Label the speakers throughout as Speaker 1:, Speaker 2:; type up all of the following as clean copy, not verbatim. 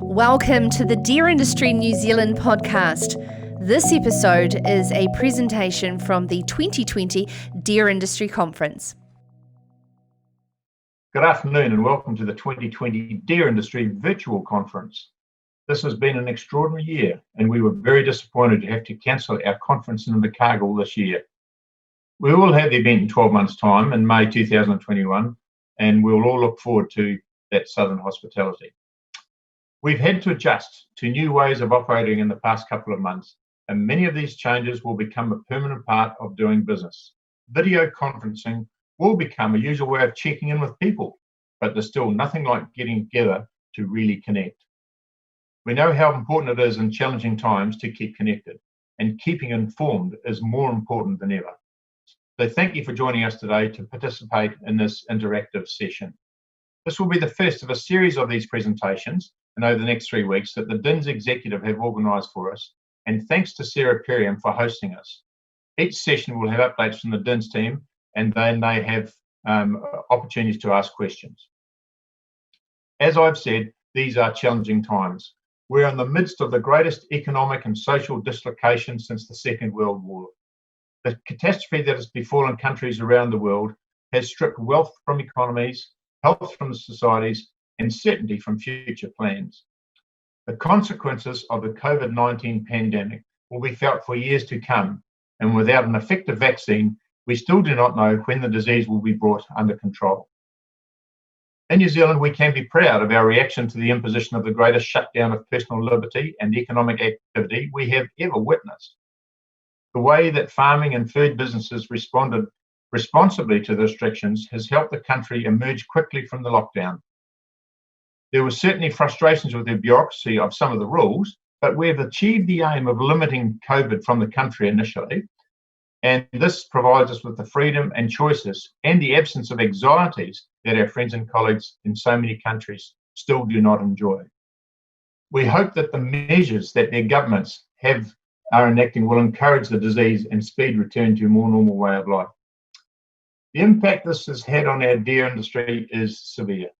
Speaker 1: Welcome to the Deer Industry New Zealand podcast. This episode is a presentation from the 2020 Deer Industry Conference.
Speaker 2: Good afternoon and welcome to the 2020 Deer Industry Virtual Conference. This has been an extraordinary year and we were very disappointed to have to cancel our conference in Invercargill this year. We will have the event in 12 months' time in May 2021 and we'll all look forward to that southern hospitality. We've had to adjust to new ways of operating in the past couple of months, and many of these changes will become a permanent part of doing business. Video conferencing will become a usual way of checking in with people, but there's still nothing like getting together to really connect. We know how important it is in challenging times to keep connected, and keeping informed is more important than ever. So thank you for joining us today to participate in this interactive session. This will be the first of a series of these presentations, and over the next 3 weeks that the DINS executive have organised for us, and thanks to Sarah Perriam for hosting us. Each session will have updates from the DINS team, and then they have opportunities to ask questions. As I've said, these are challenging times. We're in the midst of the greatest economic and social dislocation since the Second World War. The catastrophe that has befallen countries around the world has stripped wealth from economies, health from societies, and certainty from future plans. The consequences of the COVID-19 pandemic will be felt for years to come, and without an effective vaccine, we still do not know when the disease will be brought under control. In New Zealand, we can be proud of our reaction to the imposition of the greatest shutdown of personal liberty and economic activity we have ever witnessed. The way that farming and food businesses responded responsibly to the restrictions has helped the country emerge quickly from the lockdown. There were certainly frustrations with the bureaucracy of some of the rules, but we've achieved the aim of limiting COVID from the country initially, and this provides us with the freedom and choices and the absence of anxieties that our friends and colleagues in so many countries still do not enjoy. We hope that the measures that their governments are enacting will encourage the disease and speed return to a more normal way of life. The impact this has had on our deer industry is severe.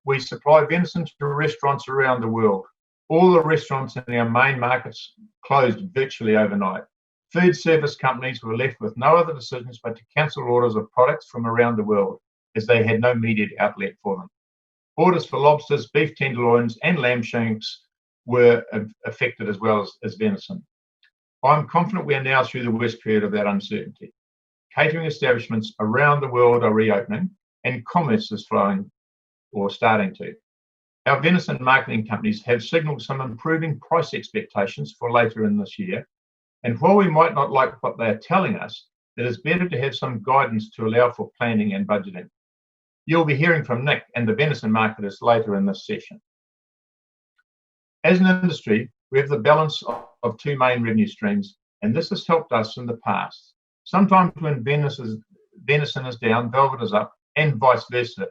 Speaker 2: We supply venison to restaurants around the world. All the restaurants in our main markets closed virtually overnight. Food service companies were left with no other decisions but to cancel orders of products from around the world as they had no immediate outlet for them. Orders for lobsters, beef tenderloins and lamb shanks were affected as well as venison. I'm confident we are now through the worst period of that uncertainty. Catering establishments around the world are reopening and commerce is flowing or starting to. Our venison marketing companies have signalled some improving price expectations for later in this year, and while we might not like what they are telling us, it is better to have some guidance to allow for planning and budgeting. You'll be hearing from Nick and the venison marketers later in this session. As an industry, we have the balance of two main revenue streams, and this has helped us in the past. Sometimes when venison is down, velvet is up, and vice versa.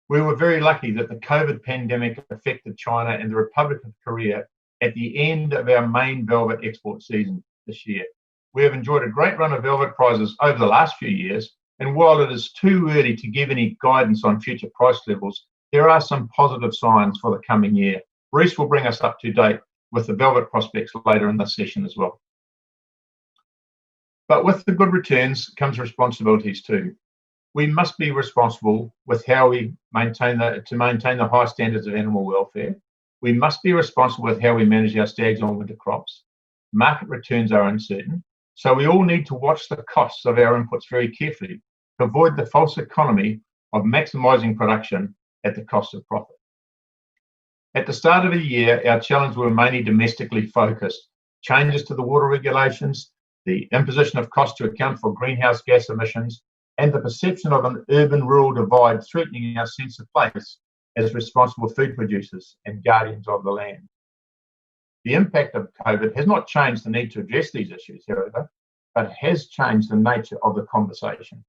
Speaker 2: We were very lucky that the COVID pandemic affected China and the Republic of Korea at the end of our main velvet export season this year. We have enjoyed a great run of velvet prizes over the last few years, and while it is too early to give any guidance on future price levels, there are some positive signs for the coming year. Reece will bring us up to date with the velvet prospects later in this session as well. But with the good returns comes responsibilities too. We must be responsible with how we maintain the high standards of animal welfare. We must be responsible with how we manage our stags on winter crops. Market returns are uncertain, so we all need to watch the costs of our inputs very carefully to avoid the false economy of maximising production at the cost of profit. At the start of the year, our challenges were mainly domestically focused. Changes to the water regulations, the imposition of costs to account for greenhouse gas emissions, and the perception of an urban-rural divide threatening our sense of place as responsible food producers and guardians of the land. The impact of COVID has not changed the need to address these issues, however, but has changed the nature of the conversation.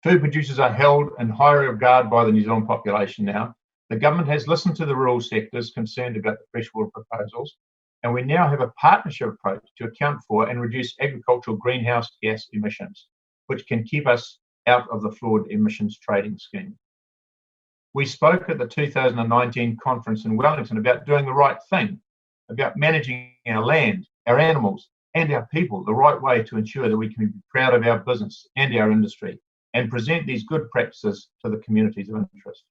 Speaker 2: Food producers are held in high regard by the New Zealand population now. The government has listened to the rural sectors concerned about the freshwater proposals, and we now have a partnership approach to account for and reduce agricultural greenhouse gas emissions, which can keep us out of the flawed emissions trading scheme. We spoke at the 2019 conference in Wellington about doing the right thing, about managing our land, our animals, and our people the right way to ensure that we can be proud of our business and our industry and present these good practices to the communities of interest.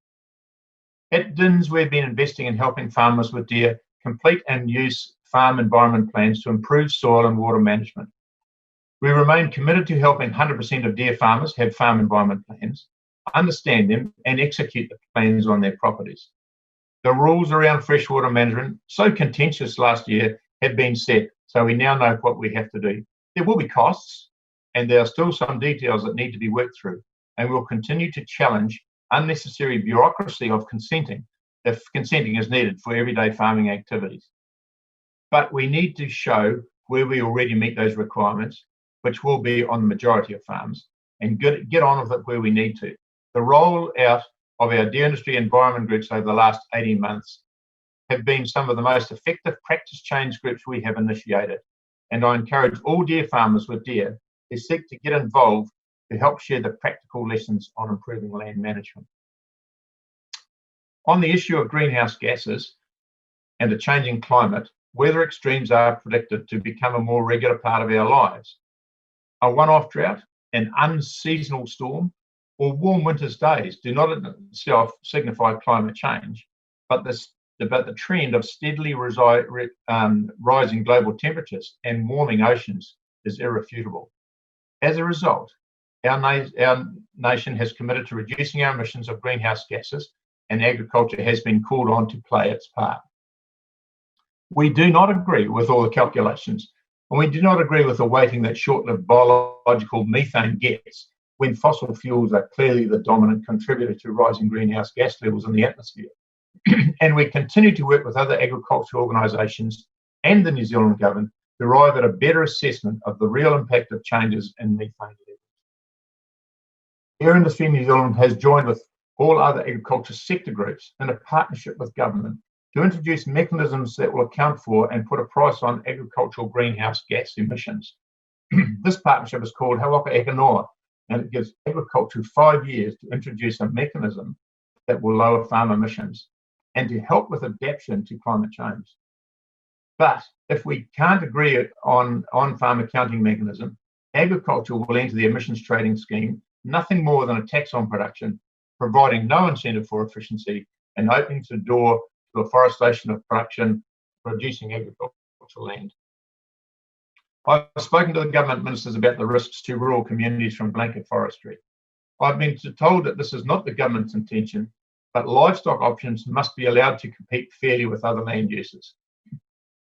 Speaker 2: At DINS, we've been investing in helping farmers with deer complete and use farm environment plans to improve soil and water management. We remain committed to helping 100% of deer farmers have farm environment plans, understand them, and execute the plans on their properties. The rules around freshwater management, so contentious last year, have been set, so we now know what we have to do. There will be costs, and there are still some details that need to be worked through, and we'll continue to challenge unnecessary bureaucracy of consenting if consenting is needed for everyday farming activities. But we need to show where we already meet those requirements, which will be on the majority of farms, and get on with it where we need to. The rollout of our deer industry environment groups over the last 18 months have been some of the most effective practice change groups we have initiated. And I encourage all deer farmers with deer to seek to get involved to help share the practical lessons on improving land management. On the issue of greenhouse gases and a changing climate, weather extremes are predicted to become a more regular part of our lives. A one-off drought, an unseasonal storm, or warm winter's days do not in itself signify climate change, but the trend of steadily rising global temperatures and warming oceans is irrefutable. As a result, our nation has committed to reducing our emissions of greenhouse gases, and agriculture has been called on to play its part. We do not agree with all the calculations, and we do not agree with the weighting that short-lived biological methane gets when fossil fuels are clearly the dominant contributor to rising greenhouse gas levels in the atmosphere. And we continue to work with other agricultural organisations and the New Zealand government to arrive at a better assessment of the real impact of changes in methane levels. Deer Industry New Zealand has joined with all other agriculture sector groups in a partnership with government to introduce mechanisms that will account for and put a price on agricultural greenhouse gas emissions. This partnership is called Hawaka Eka Noa, and it gives agriculture 5 years to introduce a mechanism that will lower farm emissions and to help with adaptation to climate change. But if we can't agree on farm accounting mechanism, agriculture will enter the emissions trading scheme, nothing more than a tax on production, providing no incentive for efficiency and opening the door to afforestation of production, producing agricultural land. I've spoken to the government ministers about the risks to rural communities from blanket forestry. I've been told that this is not the government's intention, but livestock options must be allowed to compete fairly with other land uses.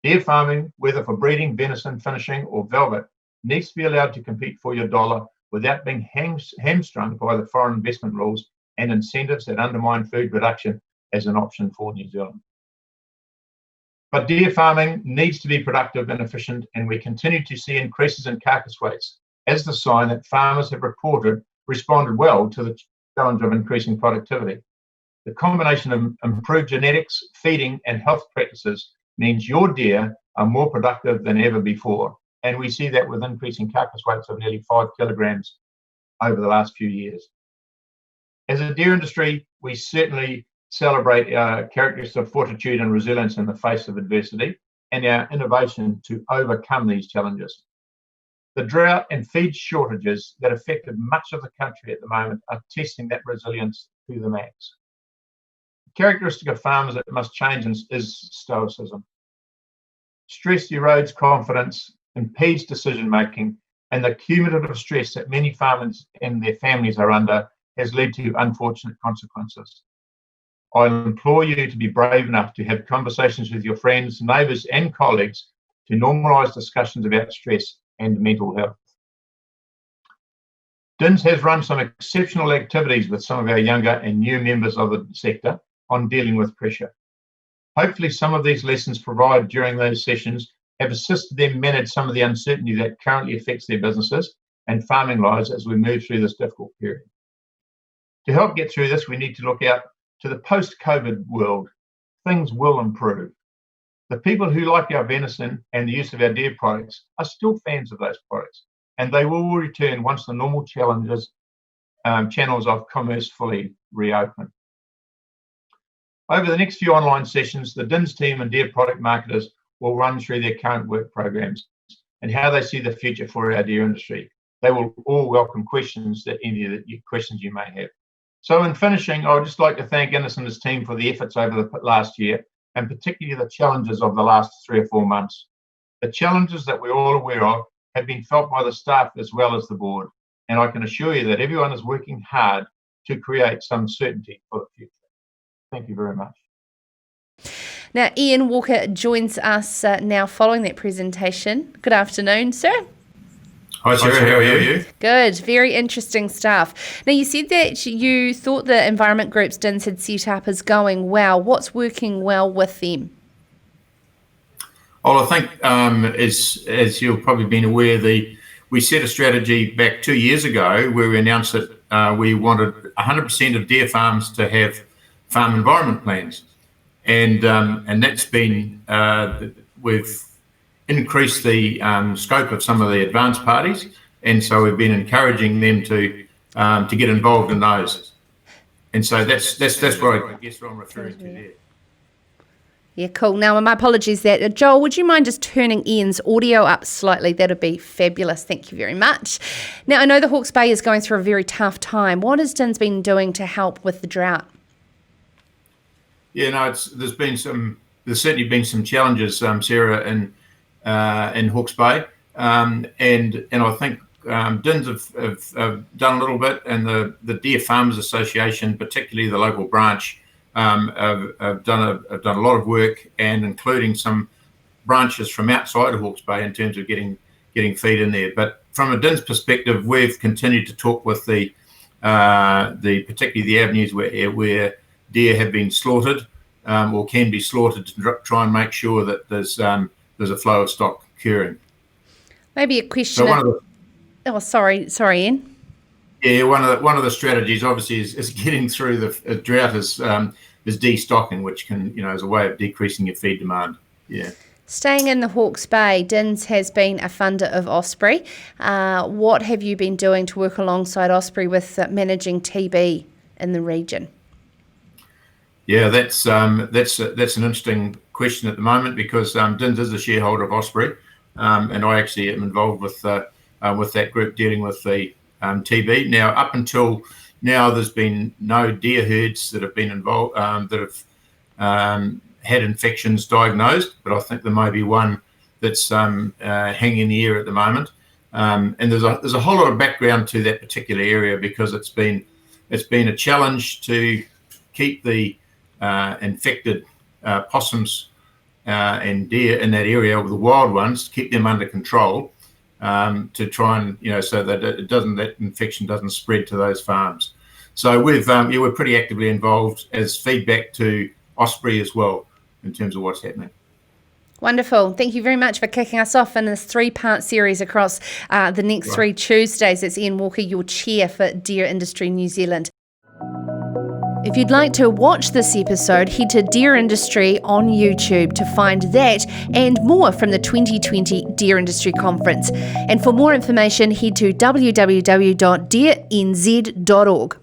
Speaker 2: Deer farming, whether for breeding, venison, finishing, or velvet, needs to be allowed to compete for your dollar without being hamstrung by the foreign investment rules and incentives that undermine food production as an option for New Zealand. But deer farming needs to be productive and efficient, and we continue to see increases in carcass weights as the sign that farmers have responded well to the challenge of increasing productivity. The combination of improved genetics, feeding, and health practices means your deer are more productive than ever before, and we see that with increasing carcass weights of nearly 5 kilograms over the last few years. As a deer industry, we certainly celebrate our characteristics of fortitude and resilience in the face of adversity and our innovation to overcome these challenges. The drought and feed shortages that affected much of the country at the moment are testing that resilience to the max. The characteristic of farmers that must change is stoicism. Stress erodes confidence, impedes decision making, and the cumulative stress that many farmers and their families are under has led to unfortunate consequences. I implore you to be brave enough to have conversations with your friends, neighbours, and colleagues to normalise discussions about stress and mental health. DINS has run some exceptional activities with some of our younger and new members of the sector on dealing with pressure. Hopefully, some of these lessons provided during those sessions have assisted them manage some of the uncertainty that currently affects their businesses and farming lives as we move through this difficult period. To help get through this, we need to look out to the post-COVID world. Things will improve. The people who like our venison and the use of our deer products are still fans of those products, and they will return once the normal channels of commerce fully reopen. Over the next few online sessions, the DINS team and deer product marketers will run through their current work programs and how they see the future for our deer industry. They will all welcome questions that any of the questions you may have. So in finishing, I would just like to thank Innes and his team for the efforts over the last year, and particularly the challenges of the last 3 or 4 months. The challenges that we're all aware of have been felt by the staff as well as the board, and I can assure you that everyone is working hard to create some certainty for the future. Thank you very much.
Speaker 1: Now, Ian Walker joins us now following that presentation. Good afternoon, sir.
Speaker 3: Hi, Sarah. How are you?
Speaker 1: Good. Very interesting stuff. Now, you said that you thought the environment groups DINS had set up is going well. What's working well with them?
Speaker 3: Well, I think, as you've probably been aware, we set a strategy back 2 years ago where we announced that we wanted 100% of deer farms to have farm environment plans. And that's been, we've increased the scope of some of the advanced parties, and so we've been encouraging them to get involved in those. And so that's what I guess what I'm referring to there.
Speaker 1: Yeah, cool. Now, my apologies that Joel, would you mind just turning Ian's audio up slightly? That'd be fabulous. Thank you very much. Now, I know the Hawke's Bay is going through a very tough time. What has DINS been doing to help with the drought?
Speaker 3: Yeah, no, there's certainly been some challenges, Sarah, in Hawke's Bay, and I think DINS have done a little bit, and the Deer Farmers Association, particularly the local branch, have done a lot of work, and including some branches from outside of Hawke's Bay in terms of getting feed in there. But from a DINS perspective, we've continued to talk with particularly the avenues where deer have been slaughtered or can be slaughtered, to try and make sure that there's a flow of stock occurring. Maybe a question.
Speaker 1: So sorry, Ian.
Speaker 3: Yeah, one of the strategies obviously is getting through the drought is destocking, which can is a way of decreasing your feed demand. Yeah.
Speaker 1: Staying in the Hawke's Bay, DINS has been a funder of Osprey. What have you been doing to work alongside Osprey with managing TB in the region?
Speaker 3: Yeah, that's an interesting question at the moment, because DINS is a shareholder of Osprey, and I actually am involved with that group dealing with the TB. Now, up until now, there's been no deer herds that have been involved that have had infections diagnosed, but I think there may be one that's hanging in the air at the moment. And there's a whole lot of background to that particular area, because it's been a challenge to keep the infected possums and deer in that area, with the wild ones, to keep them under control, to try and so that that infection doesn't spread to those farms. So we're pretty actively involved as feedback to Osprey as well in terms of what's happening.
Speaker 1: Wonderful. Thank you very much for kicking us off in this 3-part series across the next 3 Tuesdays. It's Ian Walker, your chair for Deer Industry New Zealand. If you'd like to watch this episode, head to Deer Industry on YouTube to find that and more from the 2020 Deer Industry Conference. And for more information, head to www.deernz.org.